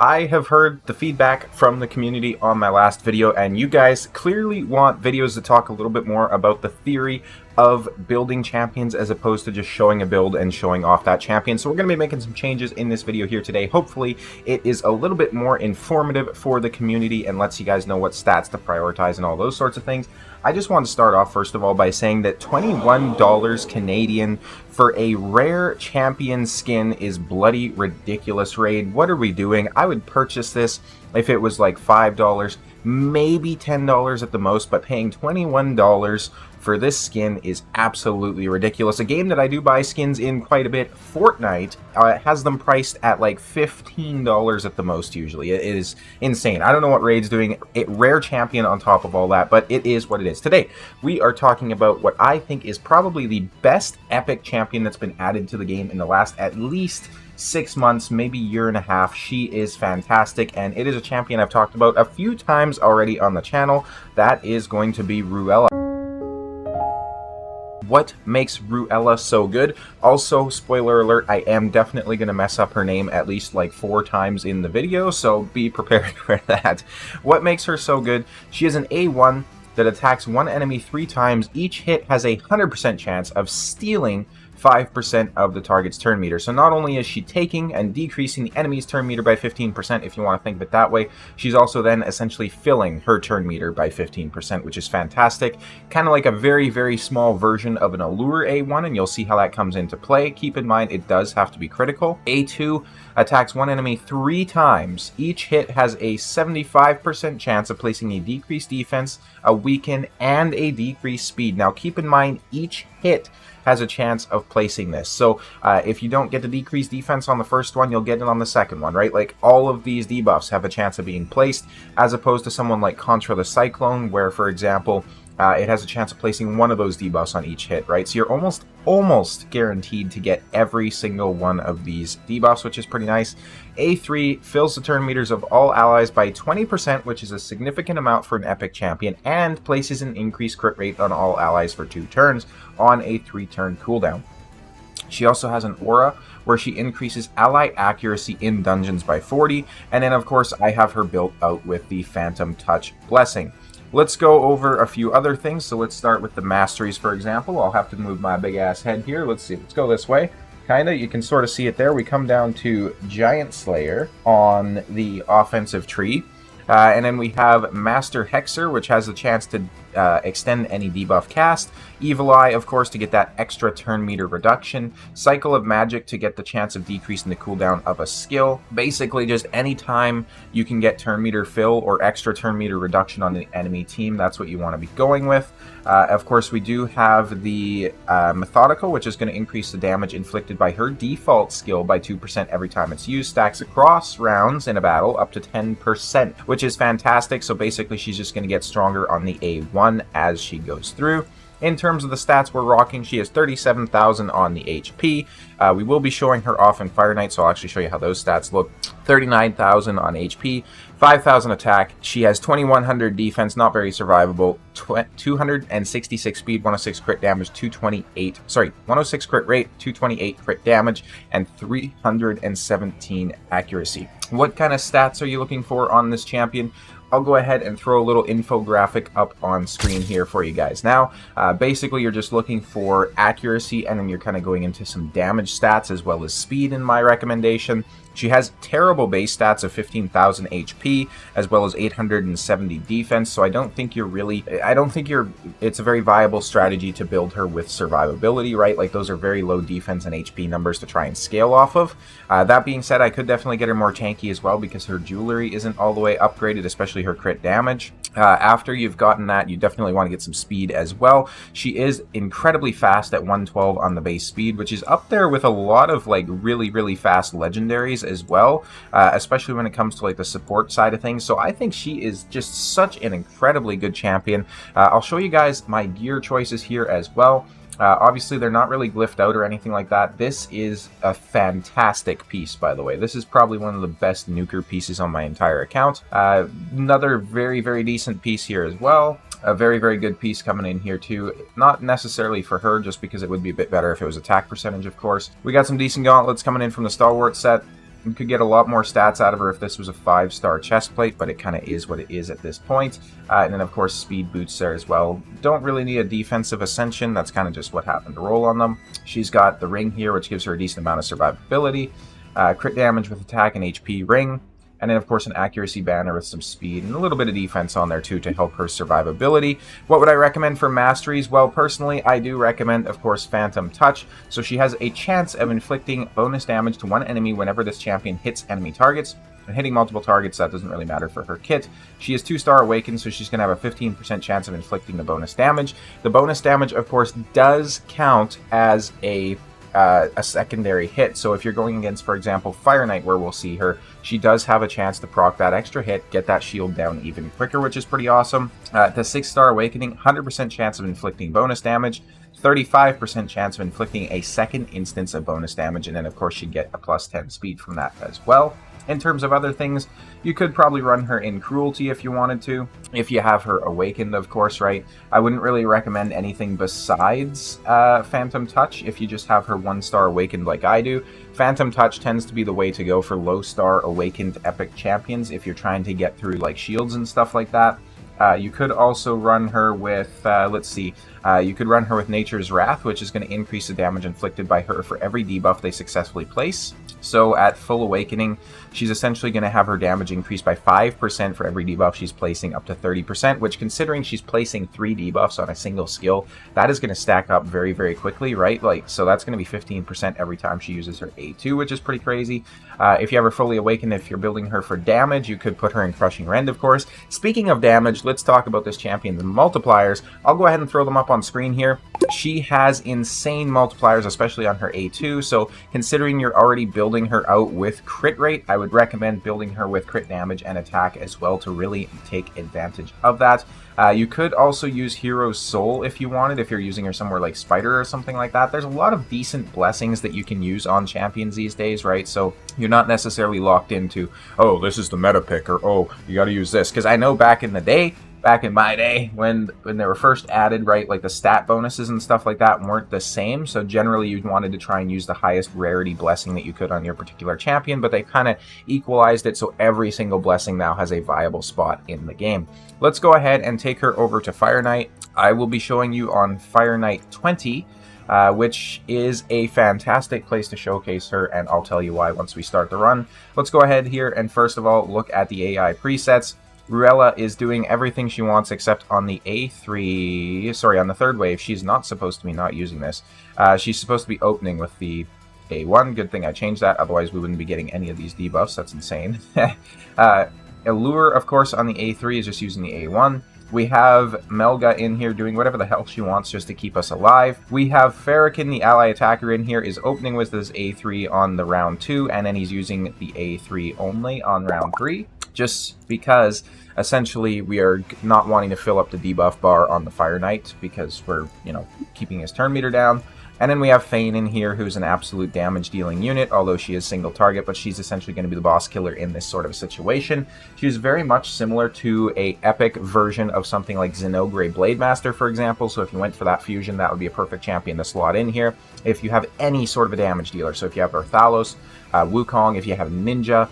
I have heard the feedback from the community on my last video, and you guys clearly want videos that talk a little bit more about the theory of building champions as opposed to just showing a build and showing off that champion. So we're going to be making some changes in this video here today. Hopefully it is a little bit more informative for the community and lets you guys know what stats to prioritize and all those sorts of things. I just want to start off first of all by saying that $21 Canadian for a rare champion skin is bloody ridiculous, Raid. What are we doing? I would purchase this if it was like $5, maybe $10 at the most, but paying $21 for this skin is absolutely ridiculous. A game that I do buy skins in quite a bit, Fortnite, has them priced at like $15 at the most usually. It is insane. I don't know what Raid's doing. Rare champion on top of all that, but it is what it is. Today, we are talking about what I think is probably the best epic champion that's been added to the game in the last at least 6 months, maybe year and a half. She is fantastic, and it is a champion I've talked about a few times already on the channel. That is going to be Ruella. What makes Ruella so good? Also, spoiler alert, I am definitely going to mess up her name at least like 4 times in the video, so be prepared for that. What makes her so good? She is an A1 that attacks one enemy 3 times. Each hit has a 100% chance of stealing 5% of the target's turn meter. So not only is she taking and decreasing the enemy's turn meter by 15%, if you want to think of it that way, she's also then essentially filling her turn meter by 15%, which is fantastic. Kind of like a very, very small version of an Allure A1, and you'll see how that comes into play. Keep in mind, it does have to be critical. A2 attacks one enemy 3 times. Each hit has a 75% chance of placing a decreased defense, a weaken, and a decreased speed. Now keep in mind, each hit has a chance of placing this. So if you don't get the decreased defense on the first one, you'll get it on the second one, right? Like all of these debuffs have a chance of being placed, as opposed to someone like Contra the Cyclone, where, for example, it has a chance of placing one of those debuffs on each hit, right? So you're almost guaranteed to get every single one of these debuffs, which is pretty nice. A3 fills the turn meters of all allies by 20%, which is a significant amount for an epic champion, and places an increased crit rate on all allies for 2 turns on a 3-turn cooldown. She also has an aura where she increases ally accuracy in dungeons by 40, and then of course I have her built out with the Phantom Touch Blessing. Let's go over a few other things. So let's start with the Masteries, for example. I'll have to move my big ass head here. Let's see. Let's go this way. Kinda. You can sort of see it there. We come down to Giant Slayer on the offensive tree. And then we have Master Hexer, which has the chance to extend any debuff cast. Evil Eye, of course, to get that extra turn meter reduction. Cycle of Magic to get the chance of decreasing the cooldown of a skill. Basically, just any time you can get turn meter fill or extra turn meter reduction on the enemy team, that's what you want to be going with. Of course, we do have the Methodical, which is going to increase the damage inflicted by her default skill by 2% every time it's used. Stacks across rounds in a battle up to 10%, which is fantastic. So basically, she's just going to get stronger on the A1 as she goes through. In terms of the stats we're rocking, she has 37,000 on the HP. We will be showing her off in Fire Knight, so I'll actually show you how those stats look. 39,000 on HP, 5,000 attack. She has 2,100 defense, not very survivable. 266 speed, 106 crit damage, 106 crit rate, 228 crit damage, and 317 accuracy. What kind of stats are you looking for on this champion? I'll go ahead and throw a little infographic up on screen here for you guys. Now, basically you're just looking for accuracy, and then you're kind of going into some damage stats as well as speed in my recommendation. She has terrible base stats of 15,000 HP as well as 870 defense, so I don't think it's a very viable strategy to build her with survivability, right? Like those are very low defense and HP numbers to try and scale off of. That being said, I could definitely get her more tanky as well because her jewelry isn't all the way upgraded, especially her crit damage. After you've gotten that, you definitely want to get some speed as well. She is incredibly fast at 112 on the base speed, which is up there with a lot of like really fast legendaries as well, especially when it comes to like the support side of things. So I think she is just such an incredibly good champion. I'll show you guys my gear choices here as well. Obviously, they're not really glyphed out or anything like that. This is a fantastic piece, by the way. This is probably one of the best nuker pieces on my entire account. Another very decent piece here as well. A very good piece coming in here too. Not necessarily for her, just because it would be a bit better if it was attack percentage, of course. We got some decent gauntlets coming in from the Stalwart set. You could get a lot more stats out of her if this was a 5-star chest plate, but it kind of is what it is at this point. And then, of course, speed boots there as well. Don't really need a defensive ascension. That's kind of just what happened to roll on them. She's got the ring here, which gives her a decent amount of survivability. Crit damage with attack and HP ring. And then, of course, an accuracy banner with some speed and a little bit of defense on there, too, to help her survivability. What would I recommend for Masteries? Well, personally, I do recommend, of course, Phantom Touch. So she has a chance of inflicting bonus damage to one enemy whenever this champion hits enemy targets. And hitting multiple targets, that doesn't really matter for her kit. She is 2-star Awakened, so she's going to have a 15% chance of inflicting the bonus damage. The bonus damage, of course, does count as a secondary hit. So if you're going against, for example, Fire Knight, where we'll see her, she does have a chance to proc that extra hit, get that shield down even quicker, which is pretty awesome. The 6-star Awakening, 100% chance of inflicting bonus damage, 35% chance of inflicting a second instance of bonus damage, and then of course she'd get a plus 10 speed from that as well. In terms of other things, you could probably run her in Cruelty if you wanted to, if you have her Awakened, of course, right? I wouldn't really recommend anything besides Phantom Touch if you just have her 1-star Awakened like I do. Phantom Touch tends to be the way to go for low-star Awakened Epic Champions if you're trying to get through like shields and stuff like that. You could also run her with, you could run her with Nature's Wrath, which is going to increase the damage inflicted by her for every debuff they successfully place. So at full Awakening, she's essentially going to have her damage increase by 5% for every debuff she's placing, up to 30%, which, considering she's placing 3 debuffs on a single skill, that is going to stack up very, very quickly, right? Like, so that's going to be 15% every time she uses her A2, which is pretty crazy. If you have her fully awakened, if you're building her for damage, you could put her in Crushing Rend, of course. Speaking of damage, let's talk about this champion's multipliers. I'll go ahead and throw them up on screen here. She has insane multipliers, especially on her A2, so considering you're already building her out with crit rate, I would recommend building her with crit damage and attack as well to really take advantage of that. You could also use Hero's Soul if you wanted, if you're using her somewhere like Spider or something like that. There's a lot of decent blessings that you can use on champions these days, right? So you're not necessarily locked into, oh, this is the meta pick, or oh, you got to use this. Because I know back in the day, back in my day, when they were first added, right, like the stat bonuses and stuff like that weren't the same, so generally you wanted to try and use the highest rarity blessing that you could on your particular champion, but they kind of equalized it so every single blessing now has a viable spot in the game. Let's go ahead and take her over to Fire Knight. I will be showing you on Fire Knight 20, which is a fantastic place to showcase her, and I'll tell you why once we start the run. Let's go ahead here and first of all look at the AI presets. Ruella is doing everything she wants except on the A3, sorry, on the third wave, she's not supposed to be not using this. She's supposed to be opening with the A1. Good thing I changed that, otherwise we wouldn't be getting any of these debuffs. That's insane. Allure, of course, on the A3 is just using the A1. We have Melga in here doing whatever the hell she wants just to keep us alive. We have Farrakhan, the ally attacker, in here, is opening with his A3 on the round 2, and then he's using the A3 only on round 3. Just because essentially we are not wanting to fill up the debuff bar on the Fire Knight because we're, you know, keeping his turn meter down. And then we have Fane in here, who's an absolute damage dealing unit, although she is single target, but she's essentially going to be the boss killer in this sort of situation. She's very much similar to a epic version of something like Xenogray Blademaster, for example, so if you went for that fusion, that would be a perfect champion to slot in here. If you have any sort of a damage dealer, so if you have Urthalos, Wukong, if you have Ninja,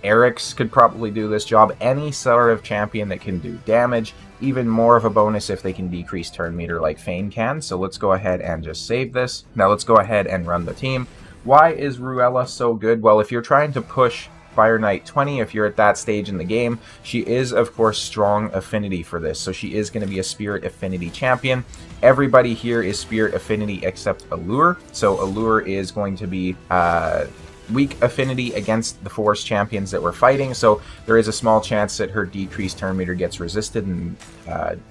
Eric's could probably do this job. Any sort of champion that can do damage, even more of a bonus if they can decrease turn meter like Fane can. So let's go ahead and just save this. Now let's go ahead and run the team. Why is Ruella so good? Well, if you're trying to push Fire Knight 20, if you're at that stage in the game, she is, of course, strong affinity for this. So she is going to be a Spirit Affinity champion. Everybody here is Spirit Affinity except Allure. So Allure is going to be weak affinity against the Force champions that we're fighting, so there is a small chance that her decreased turn meter gets resisted and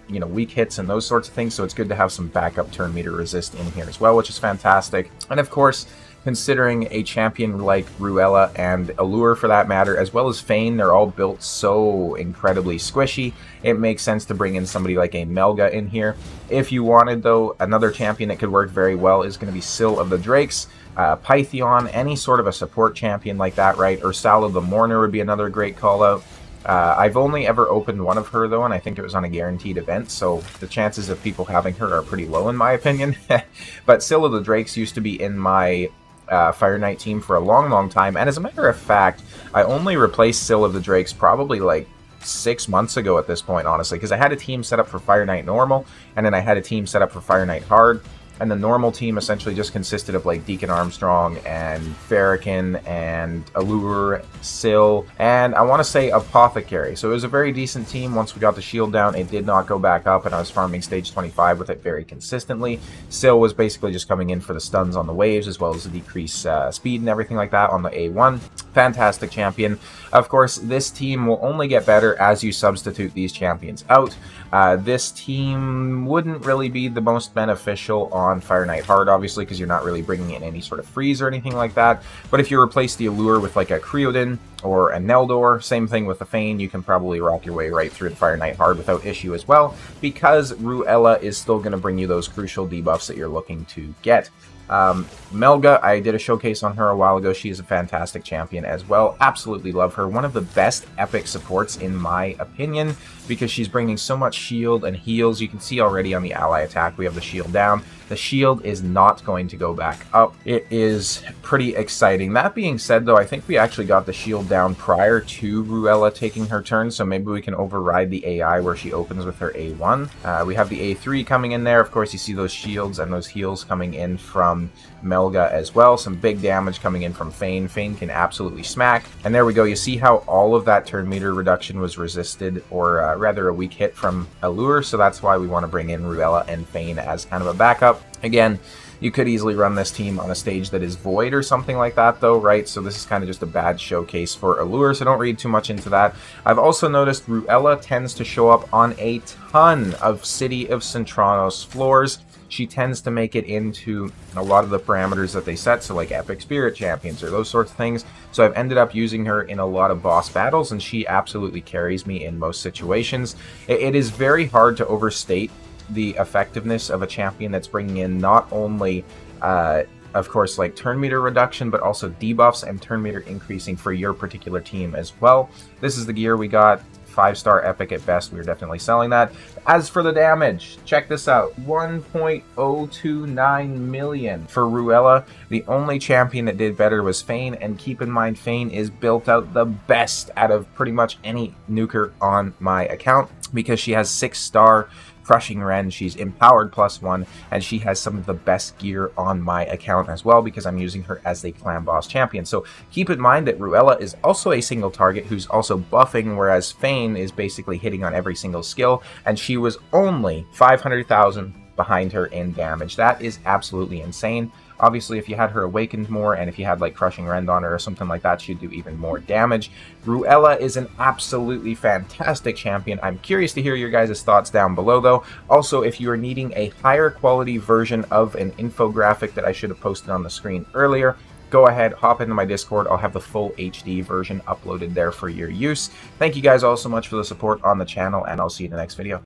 you know, weak hits and those sorts of things, so it's good to have some backup turn meter resist in here as well, which is fantastic. And of course, considering a champion like Ruella and Allure for that matter, as well as Fane, they're all built so incredibly squishy, it makes sense to bring in somebody like a Melga in here. If you wanted, though, another champion that could work very well is going to be Syl of the Drakes, Pythion, any sort of a support champion like that, right? Ursala the Mourner would be another great call out. I've only ever opened one of her, though, and I think it was on a guaranteed event, so the chances of people having her are pretty low in my opinion. But Syl of the Drakes used to be in my Fire Knight team for a long time, and as a matter of fact, I only replaced Syl of the Drakes probably like 6 months ago at this point, honestly, because I had a team set up for Fire Knight Normal, and then I had a team set up for Fire Knight Hard, and the normal team essentially just consisted of like Deacon Armstrong and Farrakhan and Allure, Syl, and I want to say Apothecary. So it was a very decent team. Once we got the shield down, it did not go back up, and I was farming stage 25 with it very consistently. Syl was basically just coming in for the stuns on the waves, as well as the decreased speed and everything like that on the A1. Fantastic champion. Of course, this team will only get better as you substitute these champions out. This team wouldn't really be the most beneficial on Fire Knight Hard, obviously, because you're not really bringing in any sort of freeze or anything like that. But if you replace the Allure with like a Creodin or a Neldor, same thing with the Fane, you can probably rock your way right through the Fire Knight Hard without issue as well, because Ruella is still going to bring you those crucial debuffs that you're looking to get. Melga, I did a showcase on her a while ago. She is a fantastic champion as well. Absolutely love her. One of the best epic supports in my opinion, because she's bringing so much shield and heals. You can see already on the ally attack, we have the shield down. The shield is not going to go back up. It is pretty exciting. That being said, though, I think we actually got the shield down prior to Ruella taking her turn, so maybe we can override the AI where she opens with her A1. We have the A3 coming in there. Of course, you see those shields and those heals coming in from Melga as well. Some big damage coming in from Fane. Fane can absolutely smack. And there we go. You see how all of that turn meter reduction was resisted, or rather a weak hit from Allure, so that's why we want to bring in Ruella and Fane as kind of a backup. Again, you could easily run this team on a stage that is void or something like that, though, right? So this is kind of just a bad showcase for Allure, so don't read too much into that. I've also noticed Ruella tends to show up on a ton of City of Centranos floors. She tends to make it into a lot of the parameters that they set, so like Epic Spirit Champions or those sorts of things. So I've ended up using her in a lot of boss battles, and she absolutely carries me in most situations. It is very hard to overstate the effectiveness of a champion that's bringing in not only of course like turn meter reduction, but also debuffs and turn meter increasing for your particular team as well. This is the gear we got. 5-star epic at best. We're definitely selling that. As for the damage, check this out. 1.029 million for Ruella. The only champion that did better was Fane, and keep in mind Fane is built out the best out of pretty much any nuker on my account, because she has 6-star Crushing Ren, she's empowered +1, and she has some of the best gear on my account as well, because I'm using her as a clan boss champion. So keep in mind that Ruella is also a single target who's also buffing, whereas Fane is basically hitting on every single skill, and she was only 500,000 behind her in damage. That is absolutely insane. Obviously, if you had her awakened more, and if you had like Crushing Rend on her or something like that, she'd do even more damage. Ruella is an absolutely fantastic champion. I'm curious to hear your guys' thoughts down below, though. Also, if you are needing a higher quality version of an infographic that I should have posted on the screen earlier, go ahead, hop into my Discord. I'll have the full HD version uploaded there for your use. Thank you guys all so much for the support on the channel, and I'll see you in the next video.